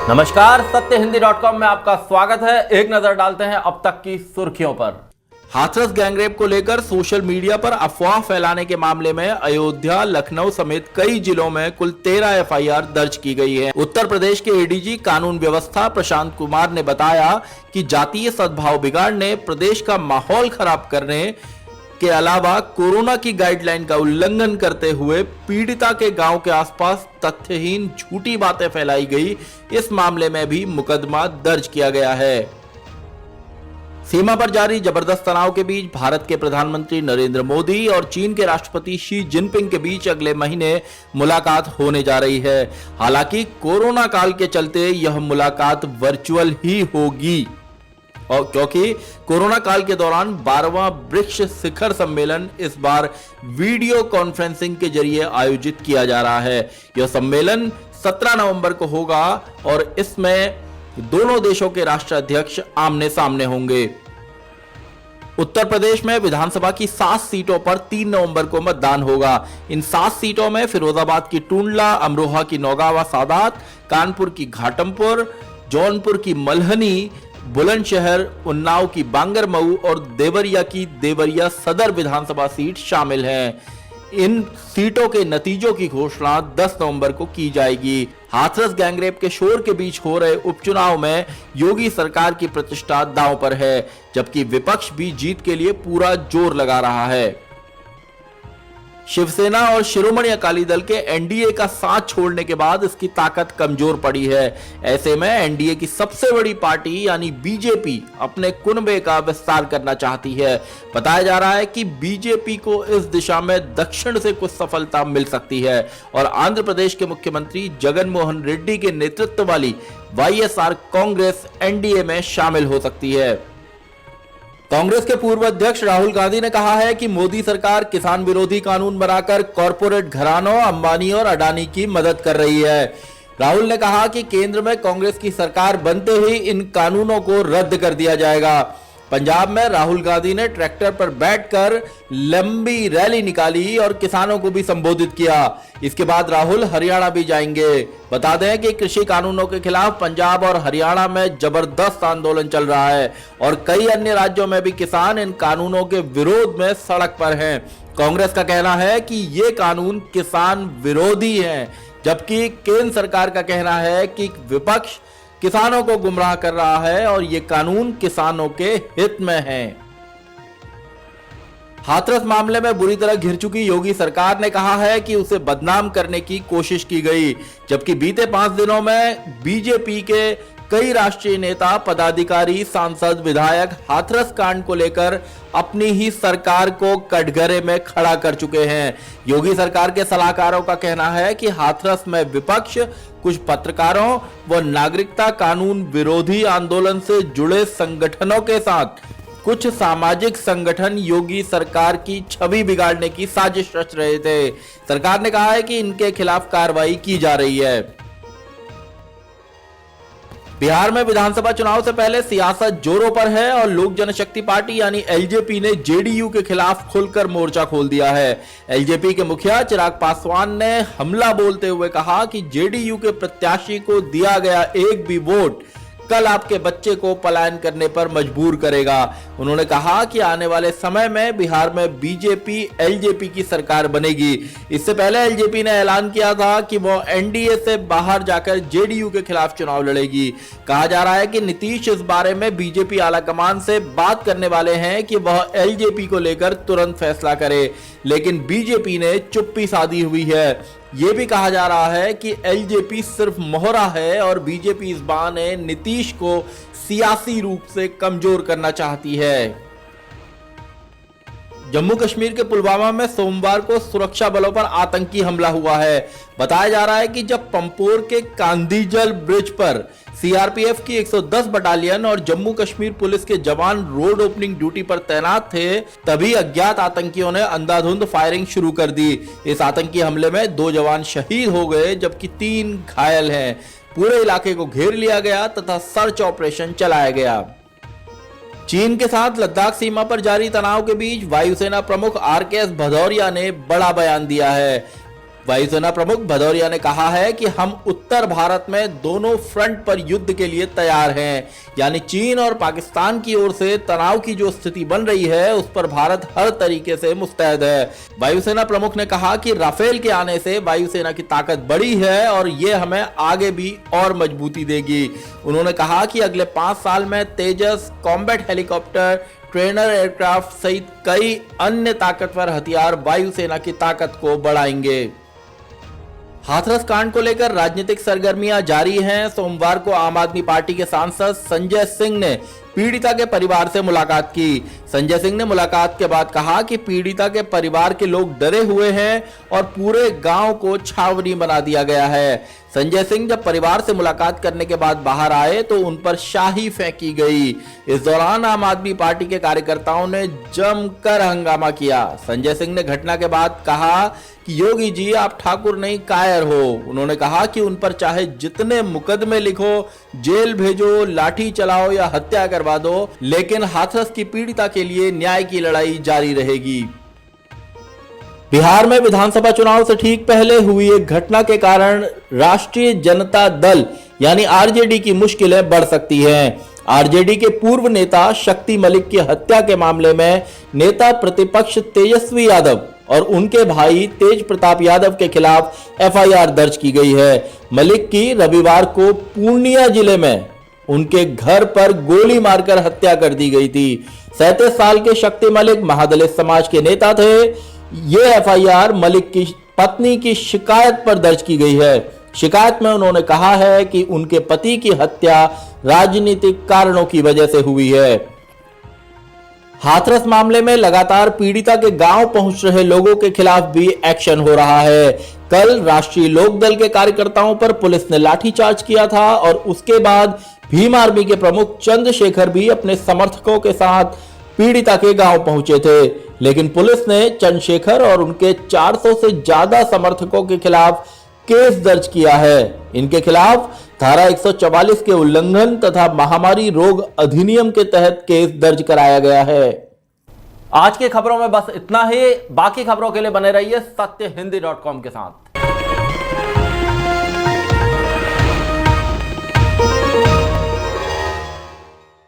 नमस्कार, सत्यहिंदी.com में आपका स्वागत है। एक नजर डालते हैं अब तक की सुर्खियों पर। हाथरस गैंगरेप को लेकर सोशल मीडिया पर अफवाह फैलाने के मामले में अयोध्या, लखनऊ समेत कई जिलों में कुल 13 एफआईआर दर्ज की गई है। उत्तर प्रदेश के एडीजी कानून व्यवस्था प्रशांत कुमार ने बताया कि जातीय सद्भाव बिगाड़ने, प्रदेश का माहौल खराब करने के अलावा कोरोना की गाइडलाइन का उल्लंघन करते हुए पीड़िता के गांव के आसपास तथ्यहीन झूठी बातें फैलाई गई। इस मामले में भी मुकदमा दर्ज किया गया है। सीमा पर जारी जबरदस्त तनाव के बीच भारत के प्रधानमंत्री नरेंद्र मोदी और चीन के राष्ट्रपति शी जिनपिंग के बीच अगले महीने मुलाकात होने जा रही है। हालांकि कोरोना काल के चलते यह मुलाकात वर्चुअल ही होगी और क्योंकि कोरोना काल के दौरान 12वां ब्रिक्स शिखर सम्मेलन इस बार वीडियो कॉन्फ्रेंसिंग के जरिए आयोजित किया जा रहा है। यह सम्मेलन 17 नवंबर को होगा और इसमें दोनों देशों के राष्ट्राध्यक्ष आमने सामने होंगे। उत्तर प्रदेश में विधानसभा की 7 सीटों पर 3 नवंबर को मतदान होगा। इन 7 सीटों में फिरोजाबाद की टूंडला, अमरोहा की नौगावा सादात, कानपुर की घाटमपुर, जौनपुर की मल्हनी, बुलंदशहर, उन्नाव की बांगरमऊ और देवरिया की देवरिया सदर विधानसभा सीट शामिल हैं। इन सीटों के नतीजों की घोषणा 10 नवंबर को की जाएगी। हाथरस गैंगरेप के शोर के बीच हो रहे उपचुनाव में योगी सरकार की प्रतिष्ठा दांव पर है, जबकि विपक्ष भी जीत के लिए पूरा जोर लगा रहा है। शिवसेना और शिरोमणि अकाली दल के एनडीए का साथ छोड़ने के बाद इसकी ताकत कमजोर पड़ी है। ऐसे में एनडीए की सबसे बड़ी पार्टी यानी बीजेपी अपने कुनबे का विस्तार करना चाहती है। बताया जा रहा है कि बीजेपी को इस दिशा में दक्षिण से कुछ सफलता मिल सकती है और आंध्र प्रदेश के मुख्यमंत्री जगन मोहन रेड्डी के नेतृत्व वाली वाईएसआर कांग्रेस एनडीए में शामिल हो सकती है। कांग्रेस के पूर्व अध्यक्ष राहुल गांधी ने कहा है कि मोदी सरकार किसान विरोधी कानून बनाकर कॉरपोरेट घरानों, अंबानी और अडानी की मदद कर रही है। राहुल ने कहा कि केंद्र में कांग्रेस की सरकार बनते ही इन कानूनों को रद्द कर दिया जाएगा। पंजाब में राहुल गांधी ने ट्रैक्टर पर बैठकर लंबी रैली निकाली और किसानों को भी संबोधित किया। इसके बाद राहुल हरियाणा भी जाएंगे। बता दें कि कृषि कानूनों के खिलाफ पंजाब और हरियाणा में जबरदस्त आंदोलन चल रहा है और कई अन्य राज्यों में भी किसान इन कानूनों के विरोध में सड़क पर हैं। कांग्रेस का कहना है कि ये कानून किसान विरोधी हैं, जबकि केंद्र सरकार का कहना है कि विपक्ष किसानों को गुमराह कर रहा है और ये कानून किसानों के हित में है। हाथरस मामले में बुरी तरह घिर चुकी योगी सरकार ने कहा है कि उसे बदनाम करने की कोशिश की गई, जबकि बीते 5 दिनों में बीजेपी के कई राष्ट्रीय नेता, पदाधिकारी, सांसद, विधायक हाथरस कांड को लेकर अपनी ही सरकार को कटघरे में खड़ा कर चुके हैं। योगी सरकार के सलाहकारों का कहना है कि हाथरस में विपक्ष, कुछ पत्रकारों व नागरिकता कानून विरोधी आंदोलन से जुड़े संगठनों के साथ कुछ सामाजिक संगठन योगी सरकार की छवि बिगाड़ने की साजिश रच रहे थे। सरकार ने कहा है कि इनके खिलाफ कार्रवाई की जा रही है। बिहार में विधानसभा चुनाव से पहले सियासत जोरों पर है और लोक जनशक्ति पार्टी यानी एलजेपी ने जेडीयू के खिलाफ खुलकर मोर्चा खोल दिया है। एलजेपी के मुखिया चिराग पासवान ने हमला बोलते हुए कहा कि जेडीयू के प्रत्याशी को दिया गया एक भी वोट कल आपके बच्चे को पलायन करने पर मजबूर करेगा। उन्होंने कहा कि आने वाले समय में बिहार में बीजेपी एलजेपी की सरकार बनेगी। इससे पहले एलजेपी ने ऐलान किया था कि वो एनडीए से बाहर जाकर जेडीयू के खिलाफ चुनाव लड़ेगी। कहा जा रहा है कि नीतीश इस बारे में बीजेपी आलाकमान से बात करने वाले हैं कि वह एलजेपी को लेकर तुरंत फैसला करे, लेकिन बीजेपी ने चुप्पी साधी हुई है। यह भी कहा जा रहा है कि एलजेपी सिर्फ मोहरा है और बीजेपी इस बहाने नीतीश को सियासी रूप से कमजोर करना चाहती है। जम्मू कश्मीर के पुलवामा में सोमवार को सुरक्षा बलों पर आतंकी हमला हुआ है। बताया जा रहा है कि जब पंपोर के कांदीजल ब्रिज पर सीआरपीएफ की 110 बटालियन और जम्मू कश्मीर पुलिस के जवान रोड ओपनिंग ड्यूटी पर तैनात थे, तभी अज्ञात आतंकियों ने अंधाधुंध फायरिंग शुरू कर दी। इस आतंकी हमले में 2 जवान शहीद हो गए जबकि 3 घायल हैं। पूरे इलाके को घेर लिया गया तथा सर्च ऑपरेशन चलाया गया। चीन के साथ लद्दाख सीमा पर जारी तनाव के बीच वायुसेना प्रमुख आरकेएस भदौरिया ने बड़ा बयान दिया है। वायुसेना प्रमुख भदौरिया ने कहा है कि हम उत्तर भारत में दोनों फ्रंट पर युद्ध के लिए तैयार हैं, यानी चीन और पाकिस्तान की ओर से तनाव की जो स्थिति बन रही है उस पर भारत हर तरीके से मुस्तैद है। वायुसेना प्रमुख ने कहा कि राफेल के आने से वायुसेना की ताकत बढ़ी है और ये हमें आगे भी और मजबूती देगी। उन्होंने कहा कि अगले 5 साल में तेजस, कॉम्बैट हेलीकॉप्टर, ट्रेनर एयरक्राफ्ट सहित कई अन्य ताकतवर हथियार वायुसेना की ताकत को बढ़ाएंगे। हाथरस कांड को लेकर राजनीतिक सरगर्मियां जारी हैं। सोमवार को आम आदमी पार्टी के सांसद संजय सिंह ने पीड़िता के परिवार से मुलाकात की। संजय सिंह ने मुलाकात के बाद कहा कि पीड़िता के परिवार के लोग डरे हुए हैं और पूरे गांव को छावनी बना दिया गया है। संजय सिंह जब परिवार से मुलाकात करने के बाद बाहर आए तो उन पर शाही फेंकी गई। इस दौरान आम आदमी पार्टी के कार्यकर्ताओं ने जमकर हंगामा किया। संजय सिंह ने घटना के बाद कहा कि योगी जी आप ठाकुर नहीं कायर हो। उन्होंने कहा कि उन पर चाहे जितने मुकदमे लिखो, जेल भेजो, लाठी चलाओ या हत्या करवा दो, लेकिन हाथरस की पीड़िता के लिए न्याय की लड़ाई जारी रहेगी। बिहार में विधानसभा चुनाव से ठीक पहले हुई एक घटना के कारण राष्ट्रीय जनता दल यानी आरजेडी की मुश्किलें बढ़ सकती हैं। आरजेडी के पूर्व नेता शक्ति मलिक की हत्या के मामले में नेता प्रतिपक्ष तेजस्वी यादव और उनके भाई तेज प्रताप यादव के खिलाफ एफआईआर दर्ज की गई है। मलिक की रविवार को पूर्णिया जिले में उनके घर पर गोली मारकर हत्या कर दी गई थी। 37 साल के शक्ति मलिक महादलित समाज के नेता थे। ये एफआईआर मलिक की पत्नी की शिकायत पर दर्ज की गई है। शिकायत में उन्होंने कहा है कि उनके पति की हत्या राजनीतिक कारणों की वजह से हुई है। हाथरस मामले में लगातार पीड़िता के गांव पहुंच रहे लोगों के खिलाफ भी एक्शन हो रहा है। कल राष्ट्रीय लोकदल के कार्यकर्ताओं पर पुलिस ने लाठीचार्ज किया था और उसके बाद भीम आर्मी के प्रमुख चंद्रशेखर भी अपने समर्थकों के साथ पीड़िता के गांव पहुंचे थे, लेकिन पुलिस ने चंद्रशेखर और उनके 400 से ज्यादा समर्थकों के खिलाफ केस दर्ज किया है। इनके खिलाफ धारा 144 के उल्लंघन तथा महामारी रोग अधिनियम के तहत केस दर्ज कराया गया है। आज की खबरों में बस इतना ही। बाकी खबरों के लिए बने रहिए सत्यहिंदी.com के साथ।